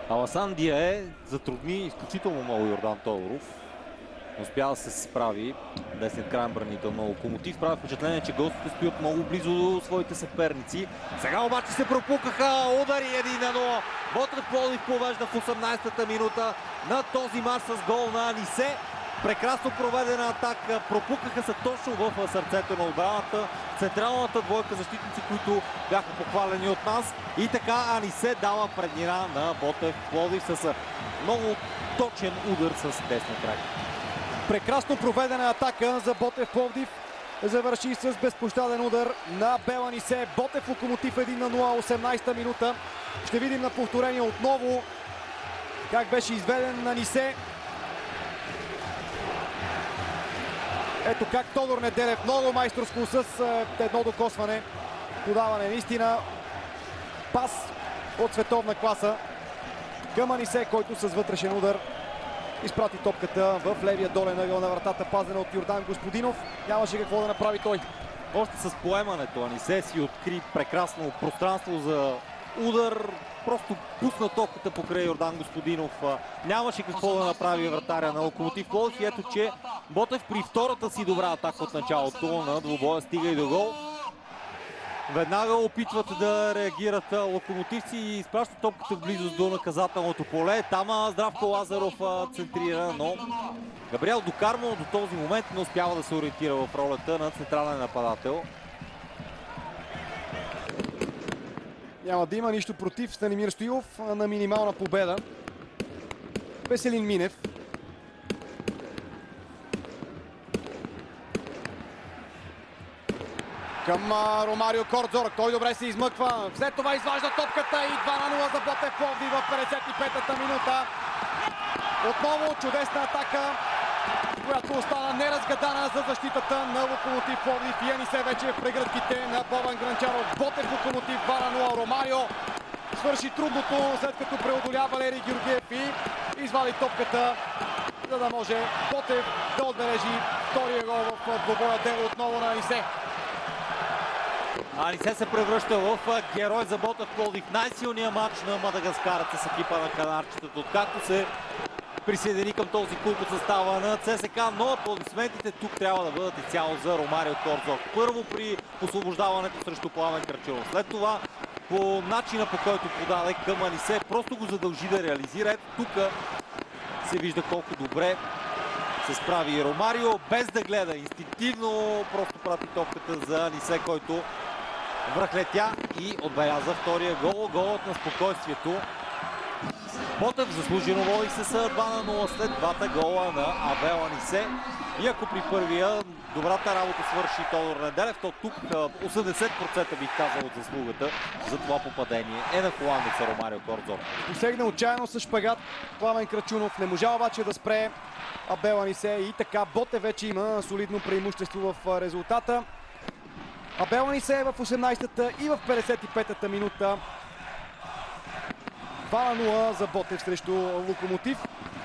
Аласан Дие затрудни изключително много Йордан Тодоров. Успя да се справи десният крайен бранител на Локомотив. Прави впечатление, че гостите стоят много близо до своите съперници. Сега обаче се пропукаха удари 1-0. Ботев Пловдив повежда в 18-та минута на този мач с гол на Анисе. Прекрасно проведена атака. Пропукаха се точно в сърцето на отбраната. Централната двойка защитници, които бяха похвалени от нас. И така Анисе дава преднина на Ботев Пловдив с много точен удар с десна край. Прекрасно проведена атака за Ботев Пловдив. Завърши с безпощаден удар на Бел Анисе. Ботев Локомотив 1-0, 18-та минута. Ще видим на повторение отново как беше изведен на Анисе. Ето как Тодор Неделев много майсторско с едно докосване. Подаване наистина. Пас от световна класа към Анисе, който с вътрешен удар изпрати топката в левия долен ъгъл на вратата, пазена от Йордан Господинов. Нямаше какво да направи той. Още с поемането Анисе си откри прекрасно пространство за удар. Просто пусна топката покрай Йордан Господинов. Нямаше какво да направи вратаря на Локомотив Пловдив. И ето, че Ботев при втората си добра атака от началото на двубоя стига и до гол. Веднага опитват да реагират локомотивци и изпращат топката в близост до наказателното поле. Там Здравко Лазаров центрира, но Габриел Докармо до този момент не успява да се ориентира в ролята на централен нападател. Няма да има нищо против Станимир Стоилов на минимална победа. Веселин Минев. Към Ромарио Кордзор. Той добре се измъква. След това изважда топката и 2-0 за Ботев Пловдив в 55-та минута. Отново чудесна атака, която остана неразгадана за защитата на Локомотив Пловдив. И Анисе вече в прегръдките на Бобан Гранчаров. Ботев Локомотив 2-0. Ромарио свърши трудното, след като преодоля Валери Георгиев и извади топката, за да може Ботев да отбележи втория гол в двобоя дело отново на Анисе. Анисе се превръща в герой за Ботев Пловдив. Най-силният матч на Мадагаскарът с екипа на канарчетата, откакто се присъедини към този клуб от състава на ЦСК, но аплодисментите тук трябва да бъдат изцяло за Ромарио Кордзор. Първо при освобождаването срещу Пламен Крачунов. След това по начина, по който подаде към Анисе, просто го задължи да реализира. Ето тук се вижда колко добре се справи и Ромарио, без да гледа. Инстинктивно просто прати топката за Анисе, който връхлетя и отбеляза втория гол. Голът на спокойствието. Ботев заслужено води се с 2-0 след двата гола на Абел Анисе. И ако при първия добрата работа свърши Тодор Неделев, то тук 80% бих казал от заслугата за това попадение е на холандеца Ромарио Кордзор. Посегна отчаяно с шпагат Пламен Крачунов. Не можа обаче да спре Абел Анисе и така Ботев вече има солидно преимущество в резултата. Абел Анисе е в 18-та и в 55-та минута. 2-0 за Ботев срещу Локомотив.